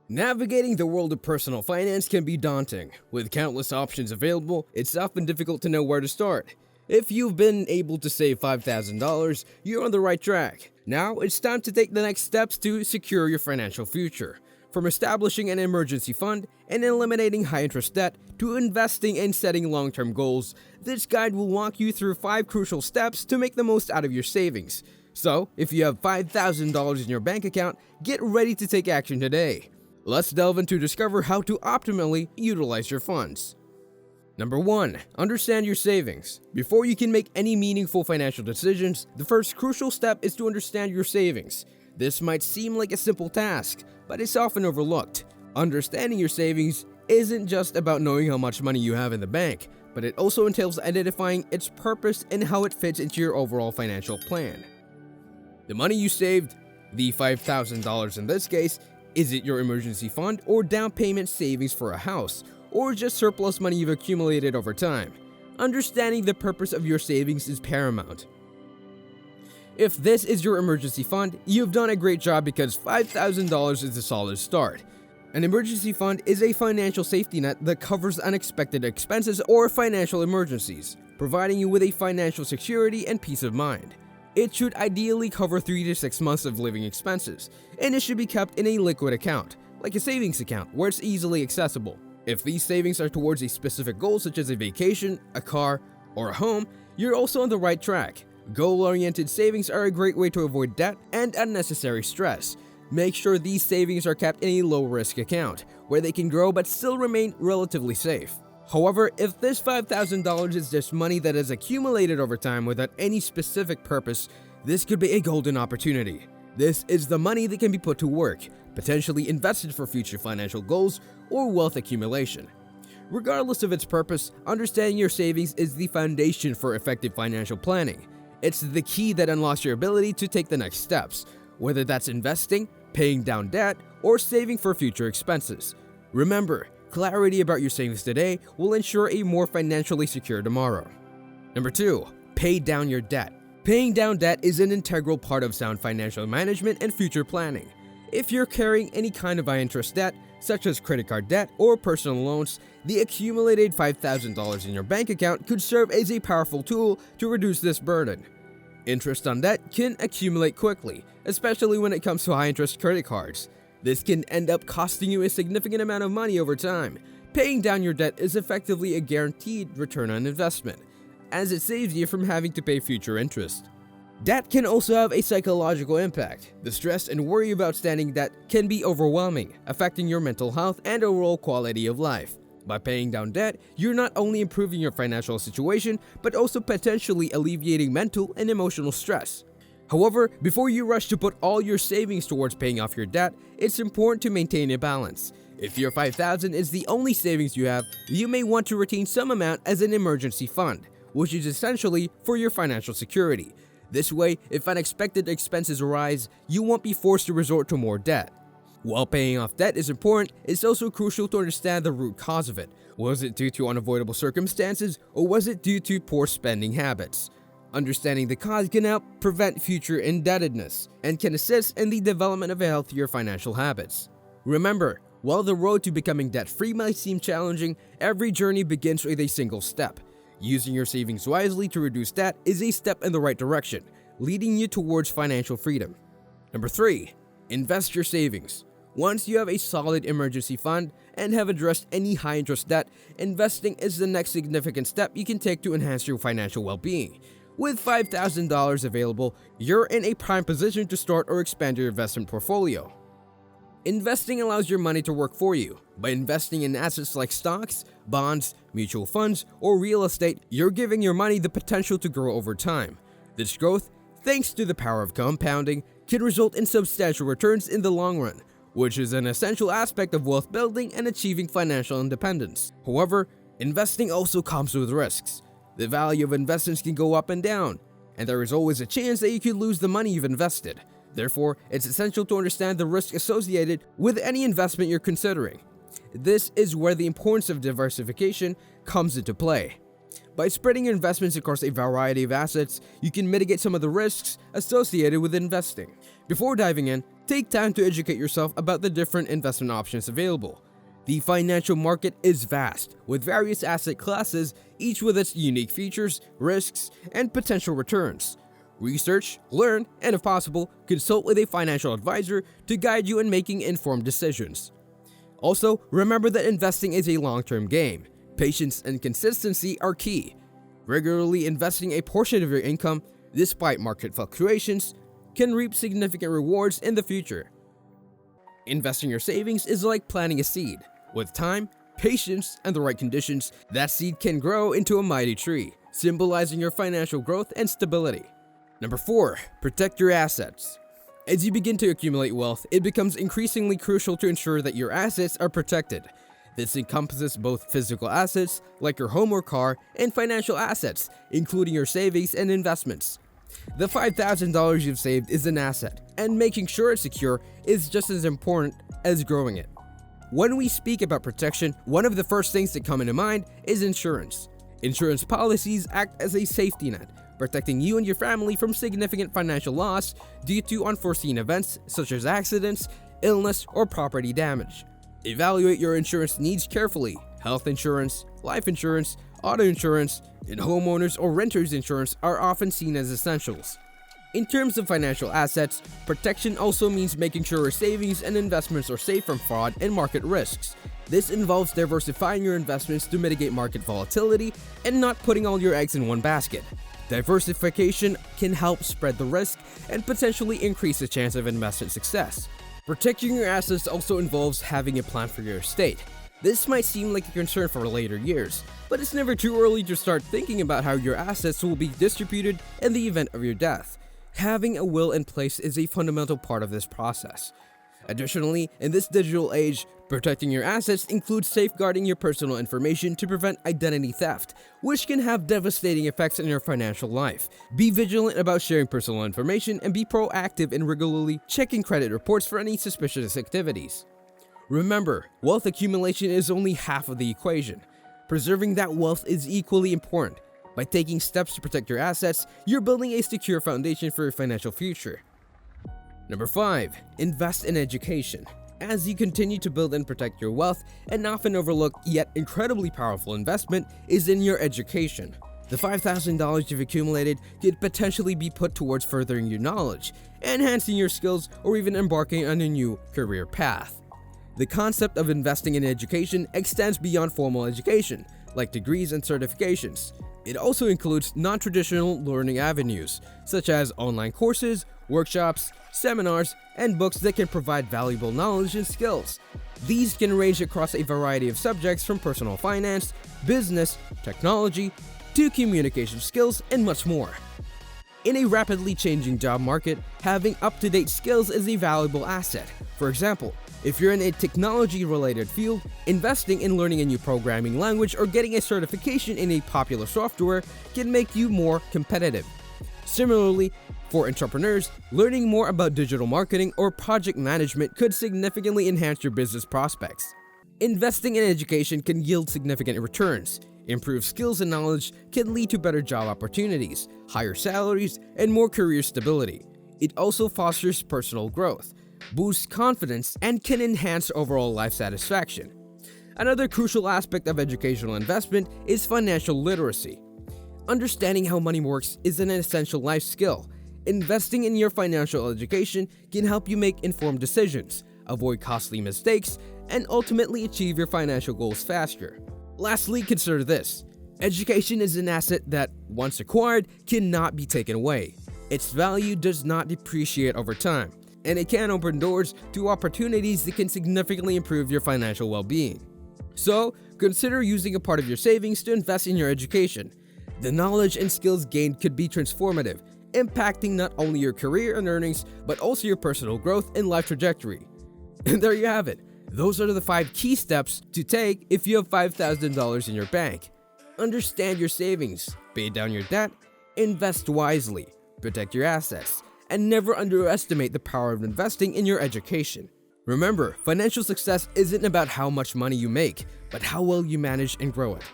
Navigating the world of personal finance can be daunting. With countless options available, it's often difficult to know where to start. If you've been able to save $5,000, you're on the right track. Now, it's time to take the next steps to secure your financial future. From establishing an emergency fund and eliminating high-interest debt to investing and setting long-term goals, this guide will walk you through 5 crucial steps to make the most out of your savings. So, if you have $5,000 in your bank account, get ready to take action today. Let's delve in to discover how to optimally utilize your funds. Number 1. Understand your savings. Before you can make any meaningful financial decisions, the first crucial step is to understand your savings. This might seem like a simple task, but it's often overlooked. Understanding your savings isn't just about knowing how much money you have in the bank, but it also entails identifying its purpose and how it fits into your overall financial plan. The money you saved, the $5,000 in this case, is it your emergency fund or down payment savings for a house, or just surplus money you've accumulated over time? Understanding the purpose of your savings is paramount. If this is your emergency fund, you've done a great job because $5,000 is a solid start. An emergency fund is a financial safety net that covers unexpected expenses or financial emergencies, providing you with a financial security and peace of mind. It should ideally cover 3 to 6 months of living expenses, and it should be kept in a liquid account, like a savings account where it's easily accessible. If these savings are towards a specific goal such as a vacation, a car, or a home, you're also on the right track. Goal-oriented savings are a great way to avoid debt and unnecessary stress. Make sure these savings are kept in a low-risk account, where they can grow but still remain relatively safe. However, if this $5,000 is just money that has accumulated over time without any specific purpose, this could be a golden opportunity. This is the money that can be put to work, potentially invested for future financial goals or wealth accumulation. Regardless of its purpose, understanding your savings is the foundation for effective financial planning. It's the key that unlocks your ability to take the next steps, whether that's investing, paying down debt, or saving for future expenses. Remember, clarity about your savings today will ensure a more financially secure tomorrow. Number 2. Pay down your debt. Paying down debt is an integral part of sound financial management and future planning. If you're carrying any kind of high-interest debt, such as credit card debt or personal loans, the accumulated $5,000 in your bank account could serve as a powerful tool to reduce this burden. Interest on debt can accumulate quickly, especially when it comes to high-interest credit cards. This can end up costing you a significant amount of money over time. Paying down your debt is effectively a guaranteed return on investment, as it saves you from having to pay future interest. Debt can also have a psychological impact. The stress and worry of outstanding debt can be overwhelming, affecting your mental health and overall quality of life. By paying down debt, you're not only improving your financial situation, but also potentially alleviating mental and emotional stress. However, before you rush to put all your savings towards paying off your debt, it's important to maintain a balance. If your $5,000 is the only savings you have, you may want to retain some amount as an emergency fund, which is essentially for your financial security. This way, if unexpected expenses arise, you won't be forced to resort to more debt. While paying off debt is important, it's also crucial to understand the root cause of it. Was it due to unavoidable circumstances, or was it due to poor spending habits? Understanding the cause can help prevent future indebtedness and can assist in the development of healthier financial habits. Remember, while the road to becoming debt-free might seem challenging, every journey begins with a single step. Using your savings wisely to reduce debt is a step in the right direction, leading you towards financial freedom. Number 3. Invest your savings. Once you have a solid emergency fund and have addressed any high-interest debt, investing is the next significant step you can take to enhance your financial well-being. With $5,000 available, you're in a prime position to start or expand your investment portfolio. Investing allows your money to work for you. By investing in assets like stocks, bonds, mutual funds, or real estate, you're giving your money the potential to grow over time. This growth, thanks to the power of compounding, can result in substantial returns in the long run, which is an essential aspect of wealth building and achieving financial independence. However, investing also comes with risks. The value of investments can go up and down, and there is always a chance that you could lose the money you've invested. Therefore, it's essential to understand the risk associated with any investment you're considering. This is where the importance of diversification comes into play. By spreading your investments across a variety of assets, you can mitigate some of the risks associated with investing. Before diving in, Take time to educate yourself about the different investment options available. The financial market is vast, with various asset classes, each with its unique features, risks, and potential returns. Research, learn, and if possible, consult with a financial advisor to guide you in making informed decisions. Also, remember that investing is a long-term game. Patience and consistency are key. Regularly investing a portion of your income, despite market fluctuations, can reap significant rewards in the future. Investing your savings is like planting a seed. With time, patience, and the right conditions, that seed can grow into a mighty tree, symbolizing your financial growth and stability. Number 4. Protect your assets. As you begin to accumulate wealth, it becomes increasingly crucial to ensure that your assets are protected. This encompasses both physical assets, like your home or car, and financial assets, including your savings and investments. The $5,000 you've saved is an asset, and making sure it's secure is just as important as growing it. When we speak about protection, one of the first things that come into mind is insurance. Insurance policies act as a safety net, protecting you and your family from significant financial loss due to unforeseen events such as accidents, illness, or property damage. Evaluate your insurance needs carefully. Health insurance, life insurance, auto insurance, and homeowners or renters insurance are often seen as essentials. In terms of financial assets, protection also means making sure your savings and investments are safe from fraud and market risks. This involves diversifying your investments to mitigate market volatility and not putting all your eggs in one basket. Diversification can help spread the risk and potentially increase the chance of investment success. Protecting your assets also involves having a plan for your estate. This might seem like a concern for later years, but it's never too early to start thinking about how your assets will be distributed in the event of your death. Having a will in place is a fundamental part of this process. Additionally, in this digital age, protecting your assets includes safeguarding your personal information to prevent identity theft, which can have devastating effects on your financial life. Be vigilant about sharing personal information and be proactive in regularly checking credit reports for any suspicious activities. Remember, wealth accumulation is only half of the equation. Preserving that wealth is equally important. By taking steps to protect your assets, you're building a secure foundation for your financial future. Number 5. Invest in education. As you continue to build and protect your wealth, an often overlooked yet incredibly powerful investment is in your education. The $5,000 you've accumulated could potentially be put towards furthering your knowledge, enhancing your skills, or even embarking on a new career path. The concept of investing in education extends beyond formal education, like degrees and certifications. It also includes non-traditional learning avenues, such as online courses, workshops, seminars, and books that can provide valuable knowledge and skills. These can range across a variety of subjects from personal finance, business, technology, to communication skills, and much more. In a rapidly changing job market, having up-to-date skills is a valuable asset. For example, if you're in a technology-related field, investing in learning a new programming language or getting a certification in a popular software can make you more competitive. Similarly, for entrepreneurs, learning more about digital marketing or project management could significantly enhance your business prospects. Investing in education can yield significant returns. Improved skills and knowledge can lead to better job opportunities, higher salaries, and more career stability. It also fosters personal growth, boosts confidence, and can enhance overall life satisfaction. Another crucial aspect of educational investment is financial literacy. Understanding how money works is an essential life skill. Investing in your financial education can help you make informed decisions, avoid costly mistakes, and ultimately achieve your financial goals faster. Lastly, consider this. Education is an asset that, once acquired, cannot be taken away. Its value does not depreciate over time, and it can open doors to opportunities that can significantly improve your financial well-being. So, consider using a part of your savings to invest in your education. The knowledge and skills gained could be transformative, impacting not only your career and earnings, but also your personal growth and life trajectory. And there you have it. Those are the 5 key steps to take if you have $5,000 in your bank. Understand your savings, pay down your debt, invest wisely, protect your assets, and never underestimate the power of investing in your education. Remember, financial success isn't about how much money you make, but how well you manage and grow it.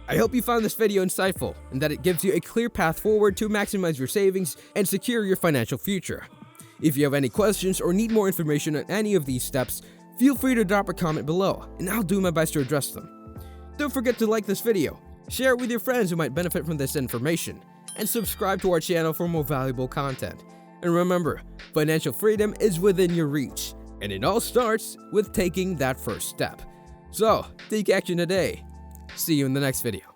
I hope you found this video insightful and that it gives you a clear path forward to maximize your savings and secure your financial future. If you have any questions or need more information on any of these steps, feel free to drop a comment below, and I'll do my best to address them. Don't forget to like this video, share it with your friends who might benefit from this information, and subscribe to our channel for more valuable content. And remember, financial freedom is within your reach, and it all starts with taking that first step. So, take action today. See you in the next video.